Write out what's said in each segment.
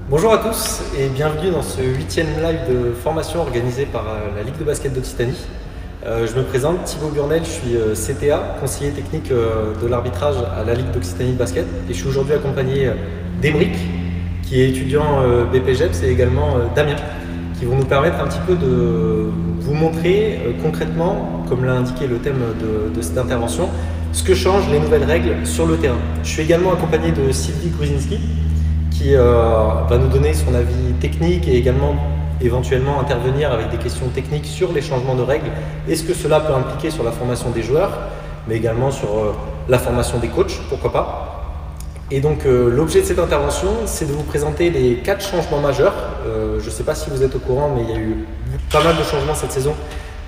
Bonjour à tous et bienvenue dans ce 8e live de formation organisé par la Ligue de basket d'Occitanie. Je me présente, Thibaut Burnel, je suis CTA, conseiller technique de l'arbitrage à la Ligue d'Occitanie de basket, et je suis aujourd'hui accompagné d'Emeric, qui est étudiant BPGEPS, et également Damien, qui vont nous permettre un petit peu de vous montrer concrètement, comme l'a indiqué le thème de cette intervention, ce que changent les nouvelles règles sur le terrain. Je suis également accompagné de Sylvie Gruzinski, qui va nous donner son avis technique et également éventuellement intervenir avec des questions techniques sur les changements de règles et ce que cela peut impliquer sur la formation des joueurs, mais également sur la formation des coachs, pourquoi pas. Et donc l'objet de cette intervention, c'est de vous présenter les 4 changements majeurs. Je ne sais pas si vous êtes au courant, mais il y a eu pas mal de changements cette saison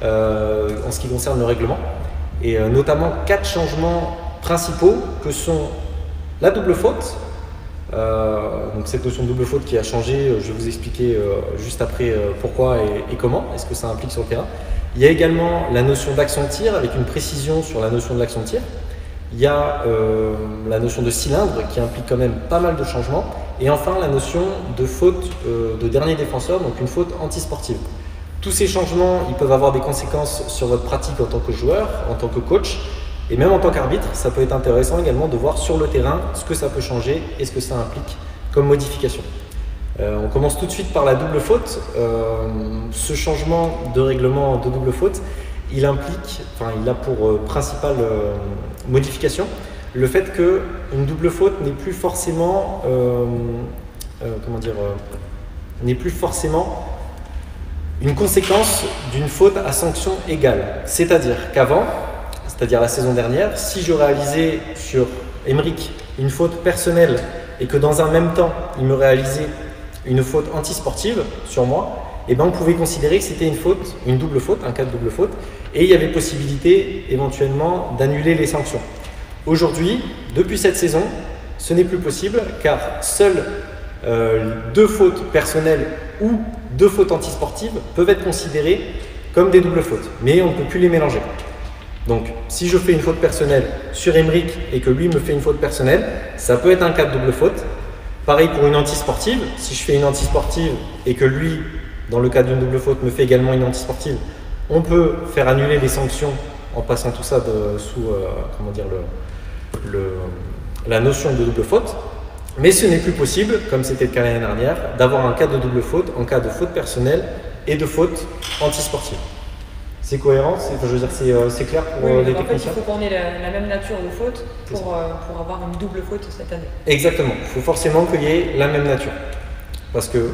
en ce qui concerne le règlement, et notamment 4 changements principaux que sont la double faute. Donc cette notion de double faute qui a changé, je vais vous expliquer juste après pourquoi et comment, est-ce que ça implique sur le terrain. Il y a également la notion d'action de tir avec une précision sur la notion de l'action de tir. Il y a la notion de cylindre qui implique quand même pas mal de changements. Et enfin la notion de faute de dernier défenseur, donc une faute antisportive. Tous ces changements, ils peuvent avoir des conséquences sur votre pratique en tant que joueur, en tant que coach. Et même en tant qu'arbitre, ça peut être intéressant également de voir sur le terrain ce que ça peut changer et ce que ça implique comme modification. On commence tout de suite par la double faute. Ce changement de règlement de double faute, il a pour principale modification le fait qu'une double faute n'est plus forcément, n'est plus forcément une conséquence d'une faute à sanction égale. C'est-à-dire qu'avant, c'est-à-dire la saison dernière, si je réalisais sur Emeric une faute personnelle et que dans un même temps, il me réalisait une faute antisportive sur moi, eh ben on pouvait considérer que c'était une double faute, un cas de double faute, et il y avait possibilité éventuellement d'annuler les sanctions. Aujourd'hui, depuis cette saison, ce n'est plus possible car seules 2 fautes personnelles ou 2 fautes antisportives peuvent être considérées comme des doubles fautes, mais on ne peut plus les mélanger. Donc, si je fais une faute personnelle sur Emeric et que lui me fait une faute personnelle, ça peut être un cas de double faute. Pareil pour une antisportive, si je fais une antisportive et que lui, dans le cas d'une double faute, me fait également une antisportive, on peut faire annuler les sanctions en passant tout ça sous la notion de double faute. Mais ce n'est plus possible, comme c'était le cas l'année dernière, d'avoir un cas de double faute en cas de faute personnelle et de faute antisportive. C'est cohérent, c'est clair pour les techniciens. En fait, il faut qu'on ait la même nature de faute pour avoir une double faute cette année. Exactement, il faut forcément qu'il y ait la même nature. Parce que,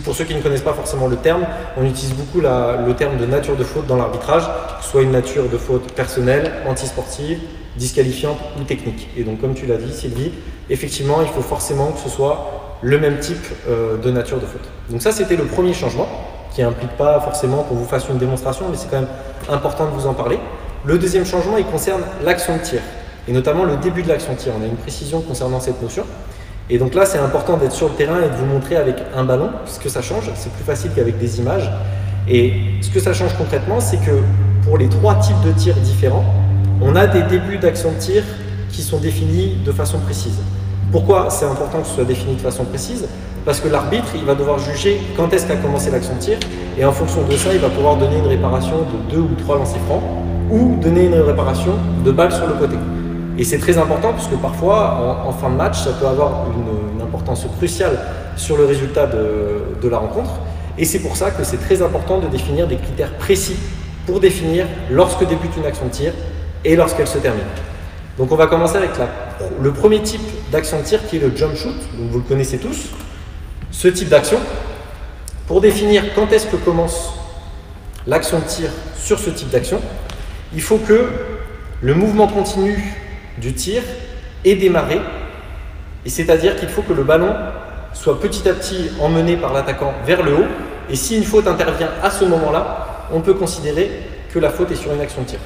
pour ceux qui ne connaissent pas forcément le terme, on utilise beaucoup le terme de nature de faute dans l'arbitrage, soit une nature de faute personnelle, antisportive, disqualifiante ou technique. Et donc, comme tu l'as dit, Sylvie, effectivement, il faut forcément que ce soit le même type de nature de faute. Donc ça, c'était le premier changement, qui n'implique pas forcément qu'on vous fasse une démonstration, mais c'est quand même important de vous en parler. Le deuxième changement, il concerne l'action de tir, et notamment le début de l'action de tir. On a une précision concernant cette notion. Et donc là, c'est important d'être sur le terrain et de vous montrer avec un ballon ce que ça change. C'est plus facile qu'avec des images. Et ce que ça change concrètement, c'est que pour les 3 types de tirs différents, on a des débuts d'action de tir qui sont définis de façon précise. Pourquoi c'est important que ce soit défini de façon précise? Parce que l'arbitre, il va devoir juger quand est-ce qu'a commencé l'action de tir, et en fonction de ça, il va pouvoir donner une réparation de 2 ou 3 lancers francs, ou donner une réparation de balles sur le côté. Et c'est très important parce que parfois, en fin de match, ça peut avoir une importance cruciale sur le résultat de la rencontre. Et c'est pour ça que c'est très important de définir des critères précis pour définir lorsque débute une action de tir et lorsqu'elle se termine. Donc on va commencer avec le premier type d'action de tir qui est le jump shoot, donc vous le connaissez tous. Ce type d'action, pour définir quand est-ce que commence l'action de tir sur ce type d'action, il faut que le mouvement continu du tir ait démarré, et c'est-à-dire qu'il faut que le ballon soit petit à petit emmené par l'attaquant vers le haut, et si une faute intervient à ce moment-là, on peut considérer que la faute est sur une action de tir.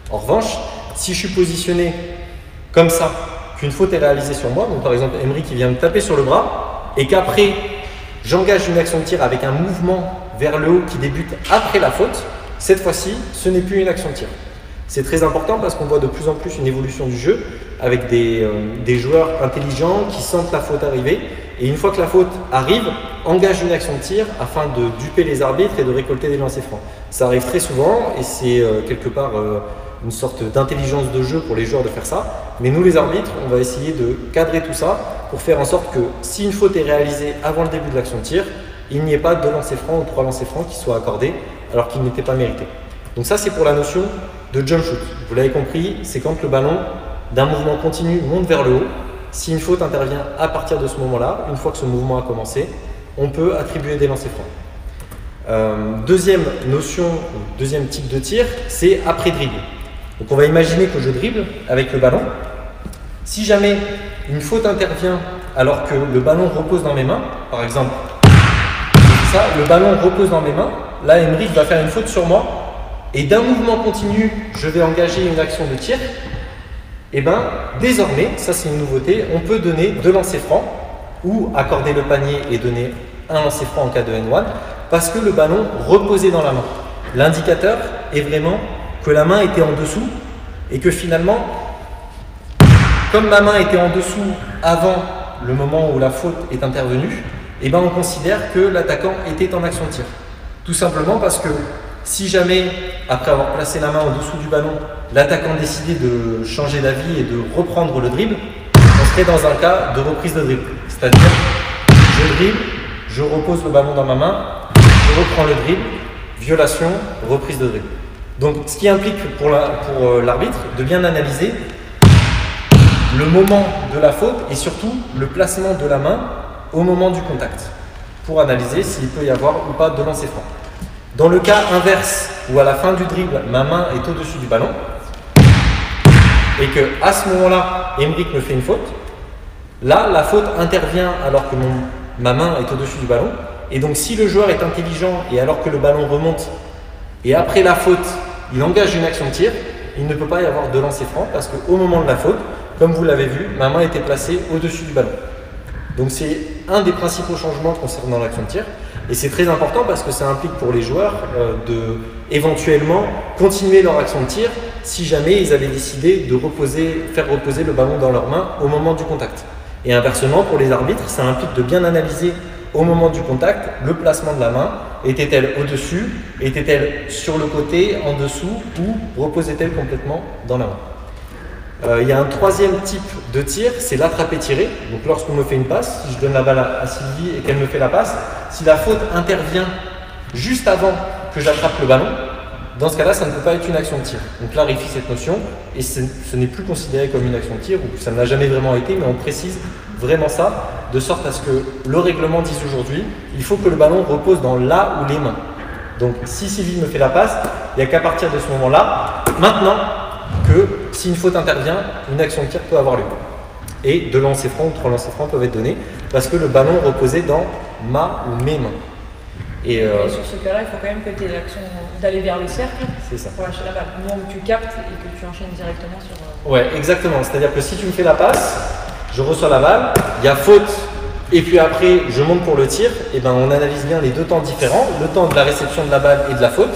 En revanche, si je suis positionné comme ça, qu'une faute est réalisée sur moi, donc par exemple Emeric qui vient me taper sur le bras, et qu'après j'engage une action de tir avec un mouvement vers le haut qui débute après la faute, cette fois-ci, ce n'est plus une action de tir. C'est très important parce qu'on voit de plus en plus une évolution du jeu avec des joueurs intelligents qui sentent la faute arriver Et une fois que la faute arrive, engage une action de tir afin de duper les arbitres et de récolter des lancers francs. Ça arrive très souvent et c'est quelque part une sorte d'intelligence de jeu pour les joueurs de faire ça. Mais nous les arbitres, on va essayer de cadrer tout ça pour faire en sorte que si une faute est réalisée avant le début de l'action de tir, il n'y ait pas 2 lancers francs ou 3 lancers francs qui soient accordés alors qu'ils n'étaient pas mérités. Donc ça c'est pour la notion de jump shoot. Vous l'avez compris, c'est quand le ballon d'un mouvement continu monte vers le haut. Si une faute intervient à partir de ce moment-là, une fois que ce mouvement a commencé, on peut attribuer des lancers francs. Deuxième notion, deuxième type de tir, c'est après dribble. Donc on va imaginer que je dribble avec le ballon. Si jamais une faute intervient alors que le ballon repose dans mes mains, par exemple, ça, le ballon repose dans mes mains, là Emeric va faire une faute sur moi et d'un mouvement continu, je vais engager une action de tir. Et bien désormais, ça c'est une nouveauté, on peut donner 2 lancers francs ou accorder le panier et donner un lancer franc en cas de N1 parce que le ballon reposait dans la main. L'indicateur est vraiment que la main était en dessous et que finalement, comme ma main était en dessous avant le moment où la faute est intervenue, et ben on considère que l'attaquant était en action de tir. Tout simplement parce que si jamais, après avoir placé la main en dessous du ballon, l'attaquant décidait de changer d'avis et de reprendre le dribble, on serait dans un cas de reprise de dribble. C'est-à-dire, je dribble, je repose le ballon dans ma main, je reprends le dribble, violation, reprise de dribble. Donc, ce qui implique pour l'arbitre de bien analyser le moment de la faute et surtout le placement de la main au moment du contact pour analyser s'il peut y avoir ou pas de lancer franc. Dans le cas inverse où à la fin du dribble, ma main est au-dessus du ballon et que à ce moment-là, Emeric me fait une faute, là, la faute intervient alors que ma main est au-dessus du ballon et donc si le joueur est intelligent et alors que le ballon remonte et après la faute, il engage une action de tir, il ne peut pas y avoir de lancer franc parce qu'au moment de la faute, comme vous l'avez vu, ma main était placée au-dessus du ballon. Donc c'est un des principaux changements concernant l'action de tir et c'est très important parce que ça implique pour les joueurs de éventuellement continuer leur action de tir si jamais ils avaient décidé de faire reposer le ballon dans leurs mains au moment du contact. Et inversement, pour les arbitres, ça implique de bien analyser au moment du contact le placement de la main. Était-elle au-dessus? Était-elle sur le côté, en dessous ou reposait-elle complètement dans la main? Il y a un troisième type de tir, c'est l'attraper-tirer. Donc lorsqu'on me fait une passe, si je donne la balle à Sylvie et qu'elle me fait la passe, si la faute intervient juste avant que j'attrape le ballon, dans ce cas-là, ça ne peut pas être une action de tir. On clarifie cette notion et ce n'est plus considéré comme une action de tir, ou ça ne l'a jamais vraiment été, mais on précise vraiment ça, de sorte à ce que le règlement dise aujourd'hui, il faut que le ballon repose dans la ou les mains. Donc si Sylvie me fait la passe, il n'y a qu'à partir de ce moment-là, maintenant, que si une faute intervient, une action de tir peut avoir lieu. Et 2 lancers francs ou 3 lancers francs peuvent être donnés parce que le ballon reposait dans ma ou mes mains. Et sur ce cas-là, il faut quand même que tu aies l'action d'aller vers le cercle pour lâcher la balle. Au moment où tu captes et que tu enchaînes directement sur… Ouais, exactement. C'est-à-dire que si tu me fais la passe, je reçois la balle, il y a faute et puis après je monte pour le tir, et ben on analyse bien les 2 temps différents, le temps de la réception de la balle et de la faute,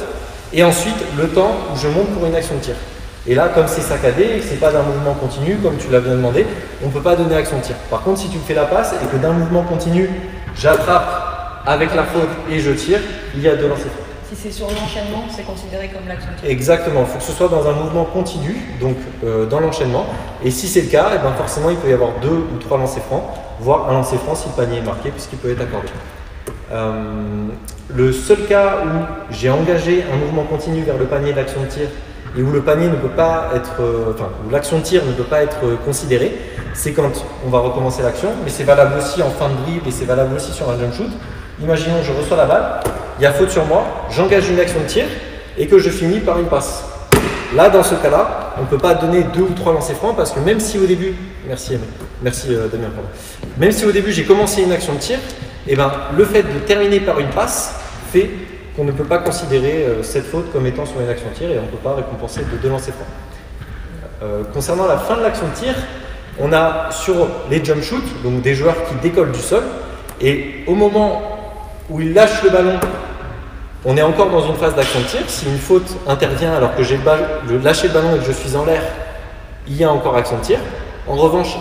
et ensuite le temps où je monte pour une action de tir. Et là, comme c'est saccadé et que ce n'est pas d'un mouvement continu, comme tu l'as bien demandé, on ne peut pas donner action de tir. Par contre, si tu me fais la passe et que d'un mouvement continu, j'attrape avec la faute et je tire, il y a 2 lancers francs. Si c'est sur l'enchaînement, c'est considéré comme l'action de tir. Exactement, il faut que ce soit dans un mouvement continu, donc dans l'enchaînement. Et si c'est le cas, et ben forcément, il peut y avoir 2 ou 3 lancers francs, voire un lancer franc si le panier est marqué, puisqu'il peut être accordé. Le seul cas où j'ai engagé un mouvement continu vers le panier d'action de tir et où le panier ne peut pas être, où l'action de tir ne peut pas être considérée, c'est quand on va recommencer l'action, mais c'est valable aussi en fin de dribble et c'est valable aussi sur un jump shoot. Imaginons que je reçois la balle, il y a faute sur moi, j'engage une action de tir et que je finis par une passe. Là, dans ce cas-là, on ne peut pas donner 2 ou 3 lancers francs parce que même si au début, merci Damien, pardon. Même si au début j'ai commencé une action de tir, et ben, le fait de terminer par une passe fait qu'on ne peut pas considérer cette faute comme étant sur une action de tir et on ne peut pas récompenser de 2 lancers francs. Concernant la fin de l'action de tir, on a sur les jump shoots, donc des joueurs qui décollent du sol, et au moment où ils lâchent le ballon, on est encore dans une phase d'action de tir. Si une faute intervient alors que j'ai lâché le ballon et que je suis en l'air, il y a encore action de tir. En revanche,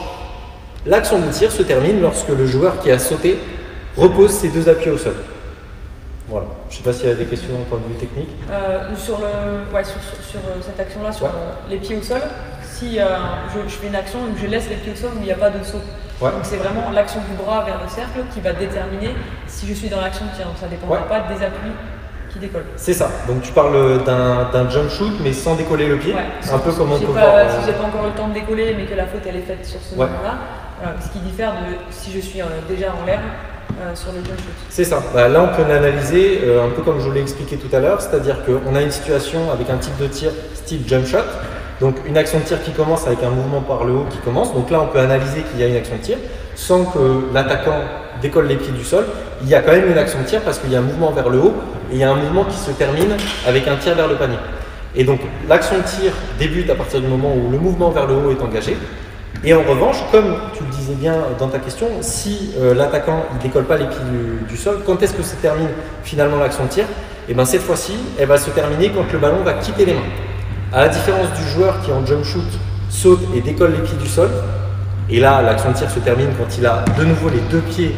L'action de tir se termine lorsque le joueur qui a sauté repose ses 2 appuis au sol. Voilà. Je ne sais pas s'il y a des questions d'un point de vue technique. Sur cette action-là, sur les pieds au sol, si je fais une action où je laisse les pieds au sol où il n'y a pas de saut. Donc c'est vraiment l'action du bras vers le cercle qui va déterminer si je suis dans l'action de tir. Donc ça ne dépendra pas des appuis qui décollent. C'est ça. Donc tu parles d'un jump shoot mais sans décoller le pied. Un peu comme on peut voir. Si j'ai pas encore eu le temps de décoller mais que la faute elle est faite sur ce moment-là, ce qui diffère de si je suis déjà en l'air. Sur le jump shoot. C'est ça. Là, on peut l'analyser un peu comme je vous l'ai expliqué tout à l'heure, c'est-à-dire qu'on a une situation avec un type de tir style jump shot, donc une action de tir qui commence avec un mouvement par le haut qui commence. Donc là, on peut analyser qu'il y a une action de tir sans que l'attaquant décolle les pieds du sol. Il y a quand même une action de tir parce qu'il y a un mouvement vers le haut et il y a un mouvement qui se termine avec un tir vers le panier. Et donc, l'action de tir débute à partir du moment où le mouvement vers le haut est engagé. Et en revanche, comme tu le disais bien dans ta question, si l'attaquant ne décolle pas les pieds du sol, quand est-ce que se termine finalement l'action de tir? Et bien cette fois-ci, elle va se terminer quand le ballon va quitter les mains. À la différence du joueur qui en jump shoot saute et décolle les pieds du sol, et là l'action de tir se termine quand il a de nouveau les 2 pieds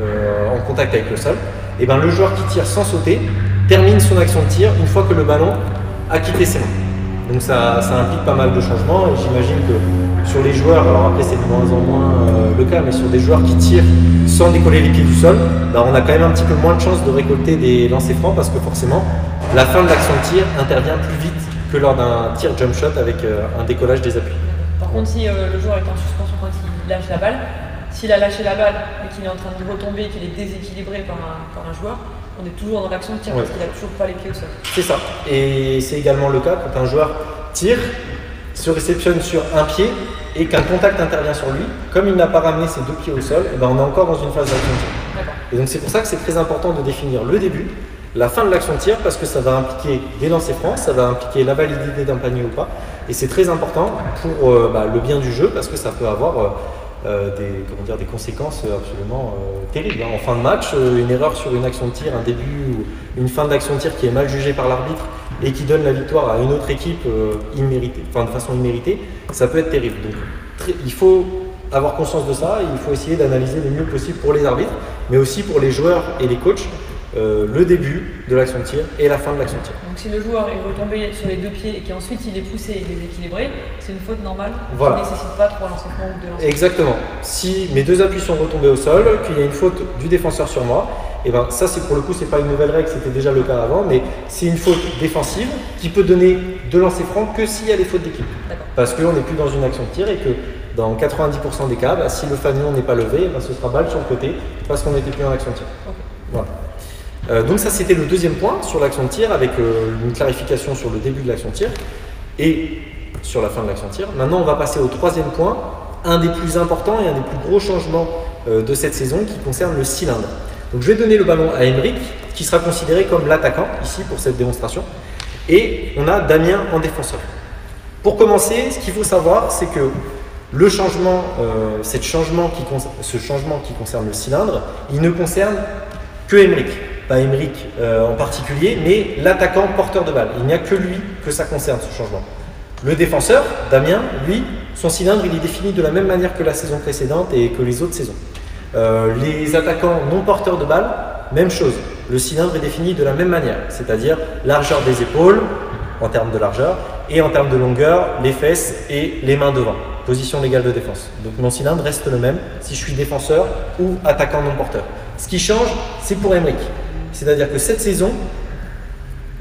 en contact avec le sol, et bien le joueur qui tire sans sauter termine son action de tir une fois que le ballon a quitté ses mains. Donc ça implique pas mal de changements et j'imagine que sur les joueurs, alors après c'est de moins en moins le cas, mais sur des joueurs qui tirent sans décoller les pieds du sol, on a quand même un petit peu moins de chances de récolter des lancers francs parce que forcément la fin de l'action de tir intervient plus vite que lors d'un tir jump shot avec un décollage des appuis. Par contre, si le joueur est en suspension quand il lâche la balle, s'il a lâché la balle et qu'il est en train de retomber, qu'il est déséquilibré par un joueur, on est toujours dans l'action de tir parce qu'il n'a toujours pas les pieds au sol. C'est ça. Et c'est également le cas quand un joueur tire, se réceptionne sur un pied et qu'un contact intervient sur lui. Comme il n'a pas ramené ses 2 pieds au sol, on est encore dans une phase d'action de tir. Et donc c'est pour ça que c'est très important de définir le début, la fin de l'action de tir parce que ça va impliquer des lancers francs, ça va impliquer la validité d'un panier ou pas. Et c'est très important pour le bien du jeu parce que ça peut avoir des conséquences absolument terribles. En fin de match, une erreur sur une action de tir, un début ou une fin d'action de tir qui est mal jugée par l'arbitre et qui donne la victoire à une autre équipe de façon imméritée, ça peut être terrible. Donc il faut avoir conscience de ça et il faut essayer d'analyser le mieux possible pour les arbitres, mais aussi pour les joueurs et les coachs, le début de l'action de tir et la fin de l'action de tir. Donc si le joueur est retombé sur les 2 pieds et qu'ensuite il est poussé et déséquilibré, c'est une faute normale qui ne nécessite pas 3 lancers francs ou 2 lancers francs. Exactement. Si mes 2 appuis sont retombés au sol, qu'il y a une faute du défenseur sur moi, et ça c'est pour le coup c'est pas une nouvelle règle, c'était déjà le cas avant, mais c'est une faute défensive qui peut donner 2 lancers francs que s'il y a des fautes d'équipe. Parce qu'on n'est plus dans une action de tir et que dans 90% des cas, si le fanion n'est pas levé, ce sera balle sur le côté parce qu'on n'était plus en action de tir. Voilà. Donc ça c'était le deuxième point sur l'action de tir avec une clarification sur le début de l'action de tir et sur la fin de l'action de tir. Maintenant on va passer au troisième point, un des plus importants et un des plus gros changements de cette saison qui concerne le cylindre. Donc je vais donner le ballon à Aymeric qui sera considéré comme l'attaquant ici pour cette démonstration et on a Damien en défenseur. Pour commencer, ce qu'il faut savoir c'est que le changement, ce changement qui concerne le cylindre, il ne concerne que Aymeric. Pas Aymeric en particulier, mais l'attaquant porteur de balle. Il n'y a que lui que ça concerne ce changement. Le défenseur, Damien, lui, son cylindre il est défini de la même manière que la saison précédente et que les autres saisons. Les attaquants non porteurs de balle, même chose. Le cylindre est défini de la même manière, c'est-à-dire largeur des épaules en termes de largeur et en termes de longueur, les fesses et les mains devant. Position légale de défense. Donc mon cylindre reste le même si je suis défenseur ou attaquant non porteur. Ce qui change, c'est pour Aymeric. C'est-à-dire que cette saison,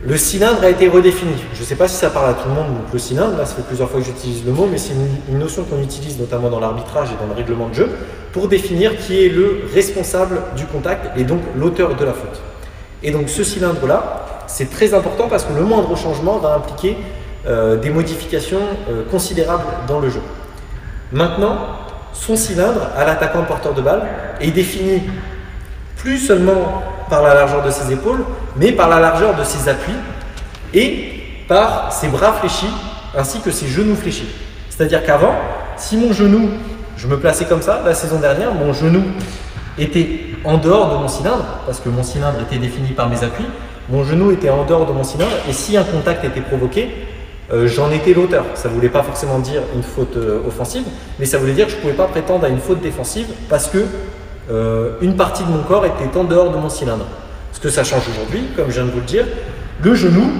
le cylindre a été redéfini. Je ne sais pas si ça parle à tout le monde, donc le cylindre, là ça fait plusieurs fois que j'utilise le mot, mais c'est une notion qu'on utilise notamment dans l'arbitrage et dans le règlement de jeu pour définir qui est le responsable du contact et donc l'auteur de la faute. Et donc ce cylindre-là, c'est très important parce que le moindre changement va impliquer des modifications considérables dans le jeu. Maintenant, son cylindre à l'attaquant porteur de balle est défini plus seulement par la largeur de ses épaules, mais par la largeur de ses appuis et par ses bras fléchis ainsi que ses genoux fléchis. C'est-à-dire qu'avant, si mon genou, je me plaçais comme ça, la saison dernière, mon genou était en dehors de mon cylindre, parce que mon cylindre était défini par mes appuis, mon genou était en dehors de mon cylindre et si un contact était provoqué, j'en étais l'auteur. Ça ne voulait pas forcément dire une faute offensive, mais ça voulait dire que je ne pouvais pas prétendre à une faute défensive parce que une partie de mon corps était en dehors de mon cylindre. Ce que ça change aujourd'hui, comme je viens de vous le dire, le genou,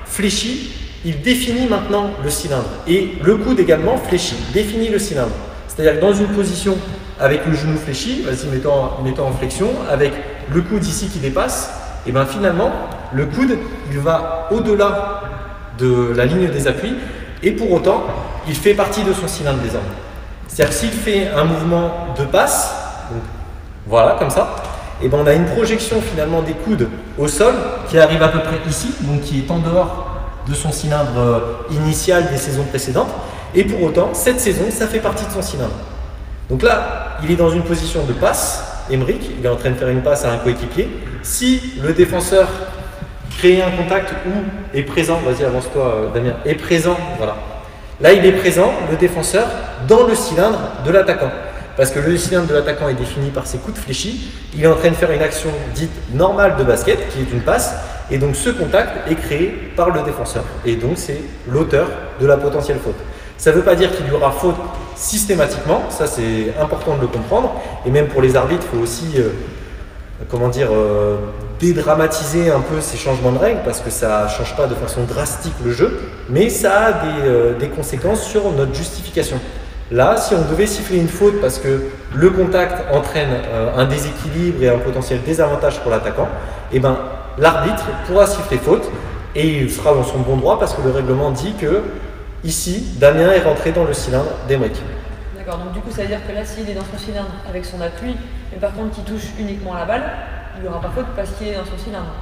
fléchit, il définit maintenant le cylindre. Et le coude également fléchit, définit le cylindre. C'est-à-dire que dans une position avec le genou fléchi, vas-y, mettons en flexion, avec le coude ici qui dépasse, et finalement, le coude, il va au-delà de la ligne des appuis et pour autant, il fait partie de son cylindre désormais. C'est-à-dire que s'il fait un mouvement de passe, donc, voilà, comme ça, et on a une projection finalement des coudes au sol qui arrive à peu près ici, donc qui est en dehors de son cylindre initial des saisons précédentes. Et pour autant, cette saison, ça fait partie de son cylindre. Donc là, il est dans une position de passe. Emric, il est en train de faire une passe à un coéquipier. Si le défenseur crée un contact ou est présent, vas-y avance-toi Damien, est présent, voilà. Là, il est présent, le défenseur, dans le cylindre de l'attaquant. Parce que le cylindre de l'attaquant est défini par ses coudes fléchis. Il est en train de faire une action dite normale de basket, qui est une passe. Et donc ce contact est créé par le défenseur. Et donc c'est l'auteur de la potentielle faute. Ça ne veut pas dire qu'il y aura faute systématiquement, ça c'est important de le comprendre. Et même pour les arbitres, il faut aussi dédramatiser un peu ces changements de règles parce que ça ne change pas de façon drastique le jeu, mais ça a des conséquences sur notre justification. Là, si on devait siffler une faute parce que le contact entraîne un déséquilibre et un potentiel désavantage pour l'attaquant, l'arbitre pourra siffler faute et il sera dans son bon droit parce que le règlement dit que ici, Damien est rentré dans le cylindre d'Emric. D'accord, donc du coup ça veut dire que là s'il est dans son cylindre avec son appui, mais par contre qu'il touche uniquement la balle, il n'y aura pas faute parce qu'il est dans son cylindre.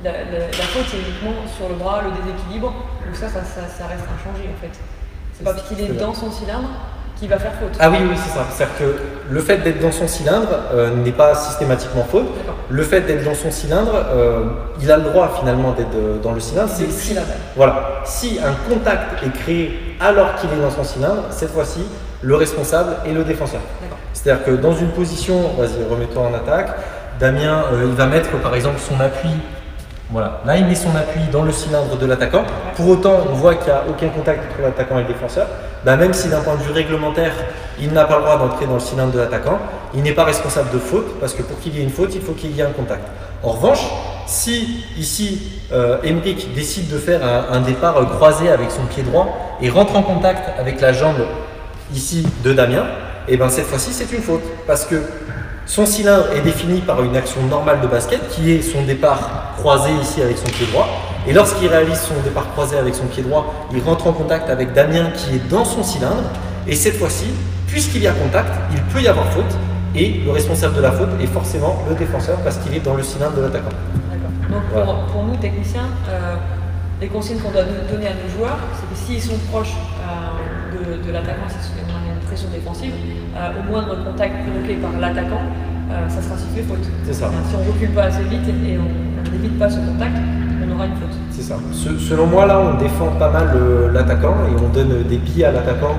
La faute c'est uniquement sur le bras, le déséquilibre, donc ça reste inchangé en fait. C'est pas parce qu'il est dans son cylindre qu'il va faire faute. Ah oui, c'est ça. C'est-à-dire que le fait d'être dans son cylindre n'est pas systématiquement faute. Le fait d'être dans son cylindre, il a le droit finalement d'être dans le cylindre. Si un contact est créé alors qu'il est dans son cylindre, cette fois-ci, le responsable est le défenseur. C'est-à-dire que dans une position, vas-y, remets-toi en attaque, Damien, il va mettre par exemple son appui. Voilà, là il met son appui dans le cylindre de l'attaquant. Pour autant, on voit qu'il n'y a aucun contact entre l'attaquant et le défenseur. Même si d'un point de vue réglementaire, il n'a pas le droit d'entrer dans le cylindre de l'attaquant, il n'est pas responsable de faute parce que pour qu'il y ait une faute, il faut qu'il y ait un contact. En revanche, si ici Emric décide de faire un départ croisé avec son pied droit et rentre en contact avec la jambe ici de Damien, cette fois-ci c'est une faute parce que son cylindre est défini par une action normale de basket qui est son départ croisé ici avec son pied droit. Et lorsqu'il réalise son départ croisé avec son pied droit, il rentre en contact avec Damien qui est dans son cylindre. Et cette fois-ci, puisqu'il y a contact, il peut y avoir faute. Et le responsable de la faute est forcément le défenseur parce qu'il est dans le cylindre de l'attaquant. D'accord. Donc pour nous, techniciens, les consignes qu'on doit donner à nos joueurs, c'est que s'ils sont proches de l'attaquant, si on a une pression défensive, au moindre contact provoqué par l'attaquant, ça sera sifflé faute. C'est ça. Si on ne recule pas assez vite et on n'évite pas ce contact, on aura une faute. C'est ça. Selon moi, là, on défend pas mal l'attaquant et on donne des billes à l'attaquant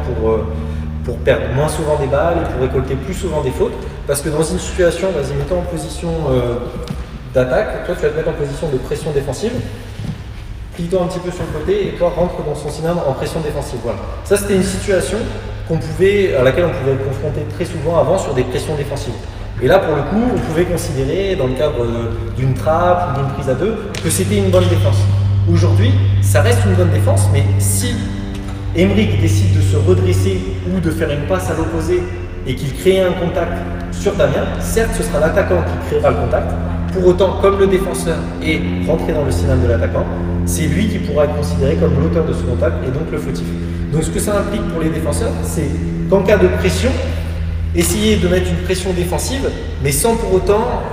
pour perdre moins souvent des balles et pour récolter plus souvent des fautes. Parce que dans une situation, vas-y, mets-toi en position d'attaque, toi tu vas te mettre en position de pression défensive. Plie-toi un petit peu sur le côté et toi rentre dans son cylindre en pression défensive. Voilà. Ça c'était une situation à laquelle on pouvait être confronté très souvent avant sur des pressions défensives. Et là pour le coup, on pouvait considérer dans le cadre d'une trappe ou d'une prise à deux que c'était une bonne défense. Aujourd'hui, ça reste une bonne défense, mais si Emric décide de se redresser ou de faire une passe à l'opposé et qu'il crée un contact sur Damien, certes ce sera l'attaquant qui créera le contact. Pour autant, comme le défenseur est rentré dans le cylindre de l'attaquant, c'est lui qui pourra être considéré comme l'auteur de ce contact et donc le fautif. Donc ce que ça implique pour les défenseurs, c'est qu'en cas de pression, essayer de mettre une pression défensive, mais sans pour autant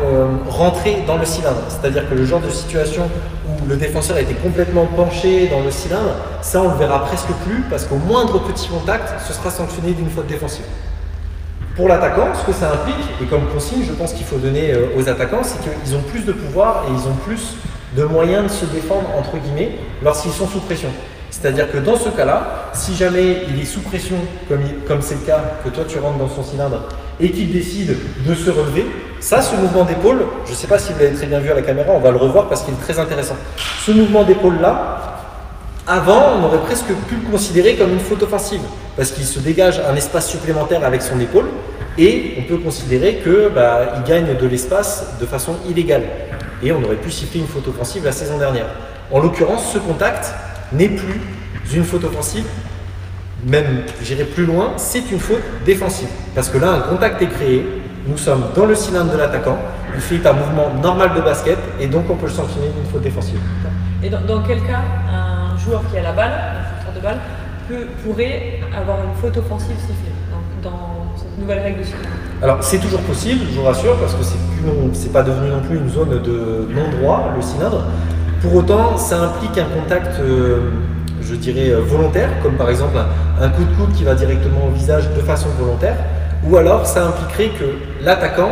rentrer dans le cylindre. C'est-à-dire que le genre de situation où le défenseur était complètement penché dans le cylindre, ça on le verra presque plus parce qu'au moindre petit contact, ce sera sanctionné d'une faute défensive. Pour l'attaquant, ce que ça implique, et comme consigne, je pense qu'il faut donner aux attaquants, c'est qu'ils ont plus de pouvoir et ils ont plus de moyens de se défendre, entre guillemets, lorsqu'ils sont sous pression. C'est-à-dire que dans ce cas-là, si jamais il est sous pression, comme c'est le cas, que toi tu rentres dans son cylindre, et qu'il décide de se relever, ça, ce mouvement d'épaule, je ne sais pas si vous l'avez très bien vu à la caméra, on va le revoir parce qu'il est très intéressant. Ce mouvement d'épaule-là, Avant, on aurait presque pu le considérer comme une faute offensive, parce qu'il se dégage un espace supplémentaire avec son épaule, et on peut considérer qu'il gagne de l'espace de façon illégale. Et on aurait pu siffler une faute offensive la saison dernière. En l'occurrence, ce contact n'est plus une faute offensive, même j'irai plus loin, c'est une faute défensive. Parce que là, un contact est créé, nous sommes dans le cylindre de l'attaquant, il fait un mouvement normal de basket, et donc on peut le sanctionner d'une faute défensive. Et dans quel cas un joueur qui a la balle, un porteur de balle, pourrait avoir une faute offensive sifflée dans cette nouvelle règle de cylindre? Alors c'est toujours possible, je vous rassure, parce que c'est pas devenu non plus une zone de non-droit, le cylindre. Pour autant, ça implique un contact, je dirais, volontaire, comme par exemple un coup de coude qui va directement au visage de façon volontaire, ou alors ça impliquerait que l'attaquant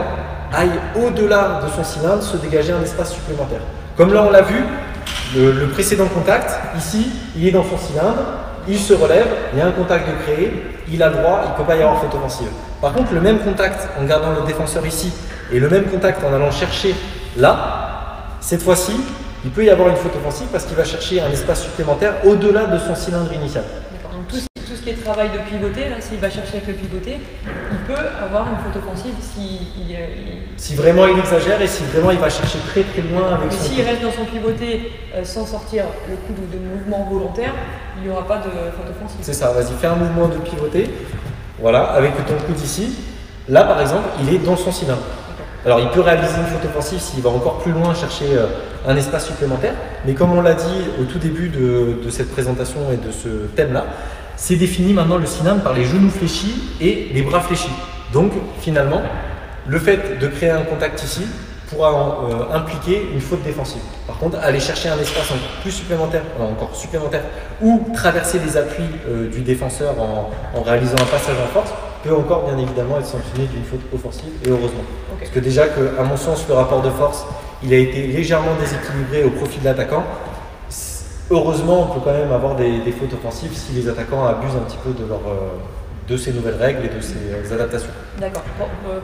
aille au-delà de son cylindre se dégager un espace supplémentaire. Comme là on l'a vu, le précédent contact, ici, il est dans son cylindre, il se relève, il y a un contact de créé, il a le droit, il ne peut pas y avoir faute offensive. Par contre, le même contact en gardant le défenseur ici et le même contact en allant chercher là, cette fois-ci, il peut y avoir une faute offensive parce qu'il va chercher un espace supplémentaire au-delà de son cylindre initial. D'accord. Donc tout ce qui est travail de pivoter, là, s'il va chercher avec le pivoté, il peut avoir une faute offensive si vraiment il exagère et si vraiment il va chercher très très loin avec son... S'il reste dans son pivoté sans sortir le coude ou de mouvement volontaire, il n'y aura pas de faute offensive. C'est ça, vas-y, fais un mouvement de pivoté, voilà, avec ton coude ici. Là par exemple, il est dans son cylindre. Alors il peut réaliser une faute offensive s'il va encore plus loin chercher un espace supplémentaire, mais comme on l'a dit au tout début de cette présentation et de ce thème-là, c'est défini maintenant le cylindre par les genoux fléchis et les bras fléchis. Donc finalement, le fait de créer un contact ici pourra impliquer une faute défensive. Par contre, aller chercher un espace encore supplémentaire ou traverser les appuis du défenseur en réalisant un passage en force peut encore bien évidemment être sanctionné d'une faute offensive, et heureusement. Okay. Parce que déjà à mon sens, le rapport de force, il a été légèrement déséquilibré au profit de l'attaquant. Heureusement, on peut quand même avoir des fautes offensives si les attaquants abusent un petit peu de ces nouvelles règles et de ces adaptations. D'accord.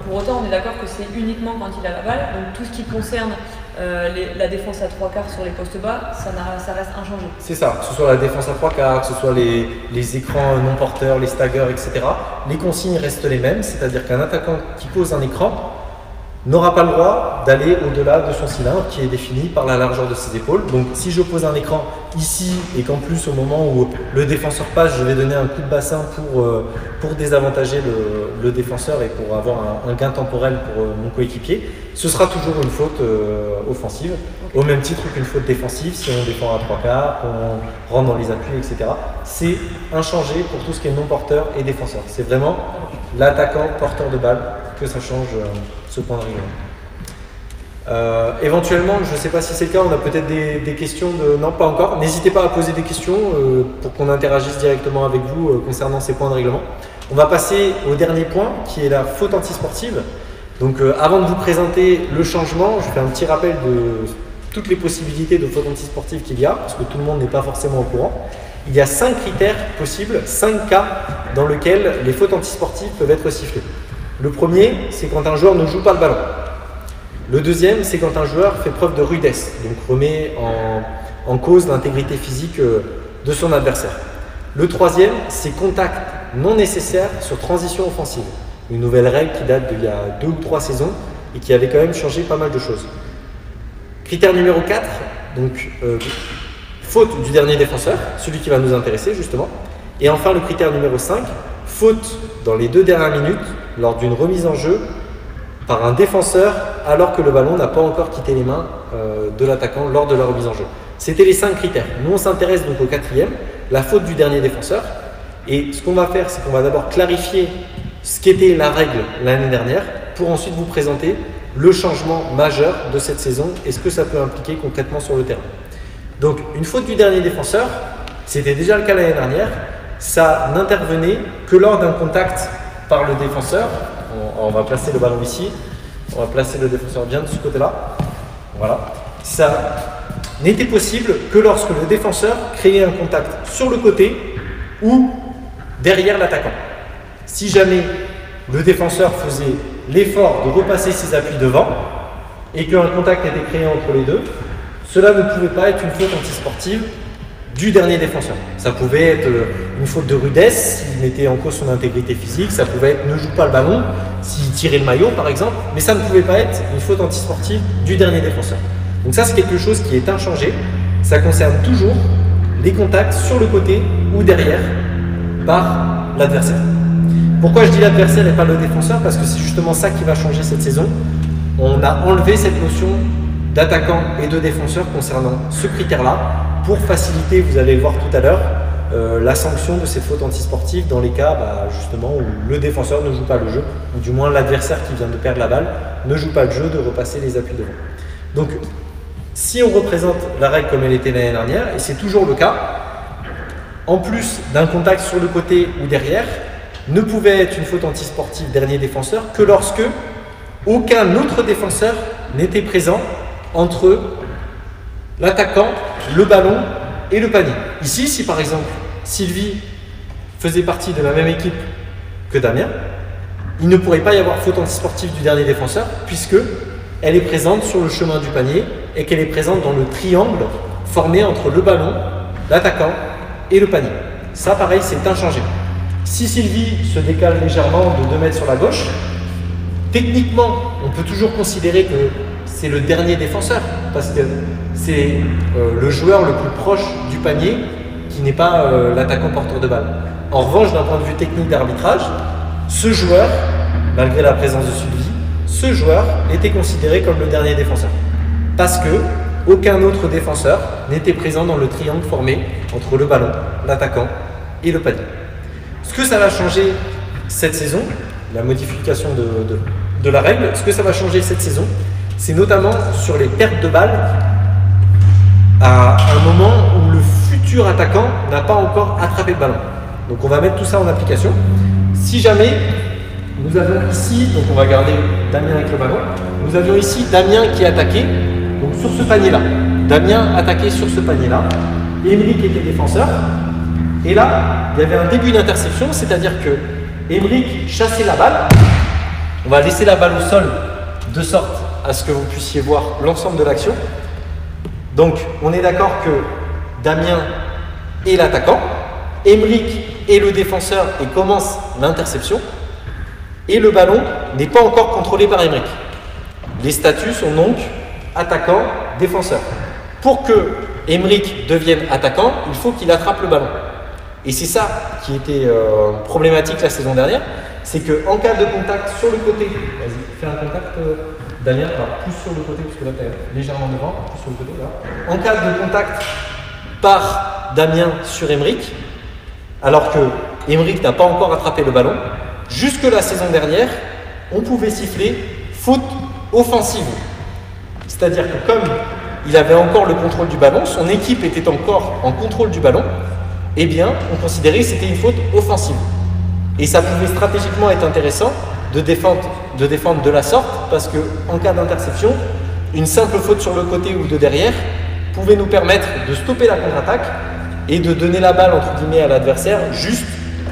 Pour autant, on est d'accord que c'est uniquement quand il a la balle. Donc tout ce qui concerne la défense à 3/4 sur les postes bas, ça reste inchangé. C'est ça, que ce soit la défense à 3/4, que ce soit les écrans non porteurs, les staggers, etc. Les consignes restent les mêmes, c'est-à-dire qu'un attaquant qui pose un écran n'aura pas le droit d'aller au-delà de son cylindre qui est défini par la largeur de ses épaules. Donc si je pose un écran ici et qu'en plus au moment où le défenseur passe, je vais donner un coup de bassin pour désavantager le défenseur et pour avoir un gain temporel pour mon coéquipier, ce sera toujours une faute offensive, au même titre qu'une faute défensive si on défend à 3/4, qu'on rentre dans les appuis, etc. C'est inchangé pour tout ce qui est non porteur et défenseur. C'est vraiment l'attaquant porteur de balle que ça change ce point de règlement. Éventuellement, je ne sais pas si c'est le cas, on a peut-être des questions Non, pas encore. N'hésitez pas à poser des questions pour qu'on interagisse directement avec vous concernant ces points de règlement. On va passer au dernier point qui est la faute antisportive. Donc avant de vous présenter le changement, je fais un petit rappel de toutes les possibilités de faute antisportive qu'il y a, parce que tout le monde n'est pas forcément au courant. Il y a 5 critères possibles, 5 cas dans lesquels les fautes antisportives peuvent être sifflées. Le premier, c'est quand un joueur ne joue pas le ballon. Le deuxième, c'est quand un joueur fait preuve de rudesse, donc remet en cause l'intégrité physique de son adversaire. Le troisième, c'est contact non nécessaire sur transition offensive. Une nouvelle règle qui date d'il y a 2 ou 3 saisons et qui avait quand même changé pas mal de choses. Critère numéro 4, donc faute du dernier défenseur, celui qui va nous intéresser justement. Et enfin le critère numéro 5, faute dans les 2 dernières minutes lors d'une remise en jeu par un défenseur alors que le ballon n'a pas encore quitté les mains de l'attaquant lors de la remise en jeu. C'était les 5 critères. Nous on s'intéresse donc au 4e, la faute du dernier défenseur. Et ce qu'on va faire, c'est qu'on va d'abord clarifier ce qu'était la règle l'année dernière pour ensuite vous présenter le changement majeur de cette saison et ce que ça peut impliquer concrètement sur le terrain. Donc une faute du dernier défenseur, c'était déjà le cas l'année dernière, ça n'intervenait que lors d'un contact par le défenseur. On va placer le ballon ici, on va placer le défenseur bien de ce côté-là. Voilà. Ça n'était possible que lorsque le défenseur créait un contact sur le côté ou derrière l'attaquant. Si jamais le défenseur faisait l'effort de repasser ses appuis devant et qu'un contact était créé entre les deux, cela ne pouvait pas être une faute antisportive du dernier défenseur. Ça pouvait être une faute de rudesse s'il mettait en cause son intégrité physique, ça pouvait être ne joue pas le ballon s'il tirait le maillot par exemple, mais ça ne pouvait pas être une faute antisportive du dernier défenseur. Donc ça c'est quelque chose qui est inchangé, ça concerne toujours les contacts sur le côté ou derrière par l'adversaire. Pourquoi je dis l'adversaire et pas le défenseur? Parce que c'est justement ça qui va changer cette saison. On a enlevé cette notion d'attaquant et de défenseur concernant ce critère-là pour faciliter, vous allez le voir tout à l'heure, la sanction de cette faute antisportive dans les cas justement où le défenseur ne joue pas le jeu, ou du moins l'adversaire qui vient de perdre la balle ne joue pas le jeu de repasser les appuis devant. Donc si on représente la règle comme elle était l'année dernière, et c'est toujours le cas, en plus d'un contact sur le côté ou derrière, ne pouvait être une faute antisportive dernier défenseur que lorsque aucun autre défenseur n'était présent entre l'attaquant, le ballon et le panier. Ici, si par exemple Sylvie faisait partie de la même équipe que Damien, il ne pourrait pas y avoir faute antisportive du dernier défenseur puisque elle est présente sur le chemin du panier et qu'elle est présente dans le triangle formé entre le ballon, l'attaquant et le panier. Ça, pareil, c'est inchangé. Si Sylvie se décale légèrement de 2 mètres sur la gauche, techniquement, on peut toujours considérer que c'est le dernier défenseur parce que c'est le joueur le plus proche du panier qui n'est pas l'attaquant porteur de balle. En revanche, d'un point de vue technique d'arbitrage, ce joueur, malgré la présence de Sylvie, ce joueur était considéré comme le dernier défenseur parce que aucun autre défenseur n'était présent dans le triangle formé entre le ballon, l'attaquant et le panier. Ce que ça va changer cette saison, la modification de la règle, ce que ça va changer cette saison, c'est notamment sur les pertes de balles à un moment où le futur attaquant n'a pas encore attrapé le ballon. Donc on va mettre tout ça en application. Si jamais nous avons ici, donc on va garder Damien avec le ballon, nous avions ici Damien qui attaquait, donc sur ce panier-là. Damien attaquait sur ce panier-là, Émeric était défenseur, et là, il y avait un début d'interception, c'est-à-dire que Émeric chassait la balle. On va laisser la balle au sol de sorte à ce que vous puissiez voir l'ensemble de l'action. Donc, on est d'accord que Damien est l'attaquant, Émeric est le défenseur et commence l'interception, et le ballon n'est pas encore contrôlé par Émeric. Les statuts sont donc attaquant, défenseur. Pour que Émeric devienne attaquant, il faut qu'il attrape le ballon. Et c'est ça qui était problématique la saison dernière, c'est qu'en cas de contact sur le côté, vas-y, fais un contact Damien, plus sur le côté, puisque là tu es légèrement devant, plus sur le côté là. En cas de contact par Damien sur Émeric, alors que Émeric n'a pas encore attrapé le ballon, jusque la saison dernière, on pouvait siffler faute offensive. C'est-à-dire que comme il avait encore le contrôle du ballon, son équipe était encore en contrôle du ballon, eh bien, on considérait que c'était une faute offensive. Et ça pouvait stratégiquement être intéressant de défendre de la sorte, parce qu'en cas d'interception, une simple faute sur le côté ou de derrière pouvait nous permettre de stopper la contre-attaque et de donner la balle entre guillemets à l'adversaire juste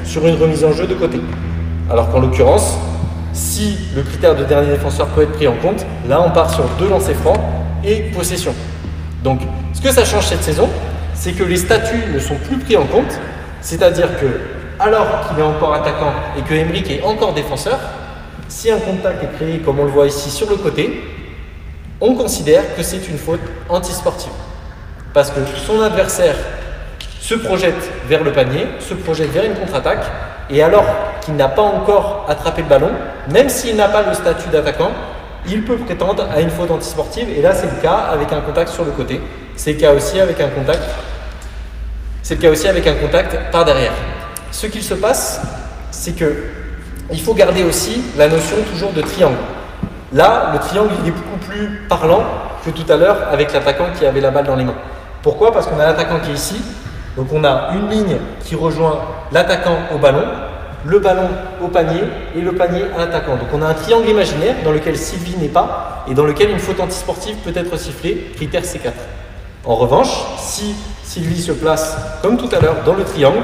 sur une remise en jeu de côté. Alors qu'en l'occurrence, si le critère de dernier défenseur peut être pris en compte, là on part sur 2 lancers francs et possession. Donc ce que ça change cette saison, c'est que les statuts ne sont plus pris en compte, c'est-à-dire que alors qu'il est encore attaquant et que Émeric est encore défenseur, si un contact est créé comme on le voit ici sur le côté, on considère que c'est une faute antisportive. Parce que son adversaire se projette vers le panier, se projette vers une contre-attaque, et alors qu'il n'a pas encore attrapé le ballon, même s'il n'a pas le statut d'attaquant, il peut prétendre à une faute antisportive, et là c'est le cas avec un contact sur le côté. C'est le cas aussi avec un contact. C'est le cas aussi avec un contact par derrière. Ce qu'il se passe, c'est que il faut garder aussi la notion toujours de triangle. Là, le triangle il est beaucoup plus parlant que tout à l'heure avec l'attaquant qui avait la balle dans les mains. Pourquoi? Parce qu'on a l'attaquant qui est ici. Donc on a une ligne qui rejoint l'attaquant au ballon, le ballon au panier et le panier à l'attaquant. Donc on a un triangle imaginaire dans lequel Sylvie n'est pas et dans lequel une faute antisportive peut être sifflée, critère C4. En revanche, si Sylvie se place comme tout à l'heure dans le triangle,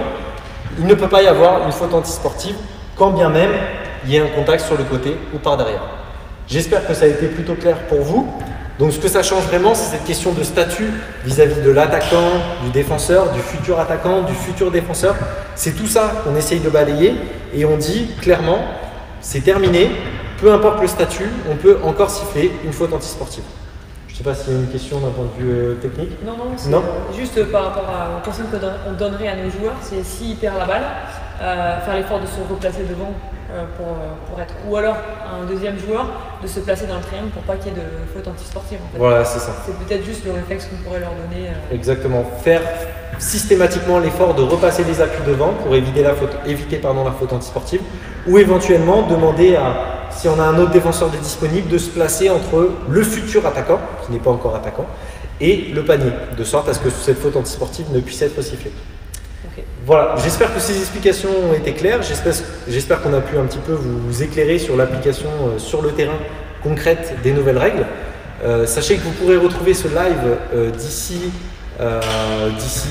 il ne peut pas y avoir une faute antisportive quand bien même il y ait un contact sur le côté ou par derrière. J'espère que ça a été plutôt clair pour vous. Donc ce que ça change vraiment, c'est cette question de statut vis-à-vis de l'attaquant, du défenseur, du futur attaquant, du futur défenseur. C'est tout ça qu'on essaye de balayer et on dit clairement, c'est terminé, peu importe le statut, on peut encore siffler une faute antisportive. Je ne sais pas s'il y a une question d'un point de vue technique. Non, c'est juste par rapport au conseil qu'on donnerait à nos joueurs, c'est s'ils perdent la balle, faire l'effort de se replacer devant pour être. Ou alors un deuxième joueur de se placer dans le triangle pour pas qu'il y ait de faute antisportive. En fait. Voilà, c'est ça. C'est peut-être juste le réflexe qu'on pourrait leur donner. Exactement. Faire systématiquement l'effort de repasser les appuis devant pour éviter la faute antisportive, ou éventuellement demander si on a un autre défenseur de disponible, de se placer entre le futur attaquant, qui n'est pas encore attaquant, et le panier, de sorte à ce que cette faute antisportive ne puisse être sifflée. Okay. Voilà, j'espère que ces explications ont été claires, j'espère qu'on a pu un petit peu vous éclairer sur l'application sur le terrain concrète des nouvelles règles. Sachez que vous pourrez retrouver ce live d'ici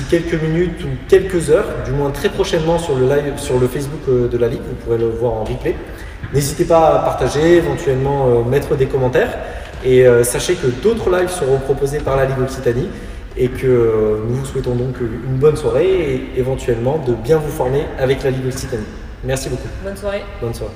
quelques minutes ou quelques heures, du moins très prochainement sur le Facebook de la Ligue, vous pourrez le voir en replay. N'hésitez pas à partager, éventuellement mettre des commentaires et sachez que d'autres lives seront proposés par la Ligue Occitanie et que nous vous souhaitons donc une bonne soirée et éventuellement de bien vous former avec la Ligue Occitanie. Merci beaucoup. Bonne soirée. Bonne soirée.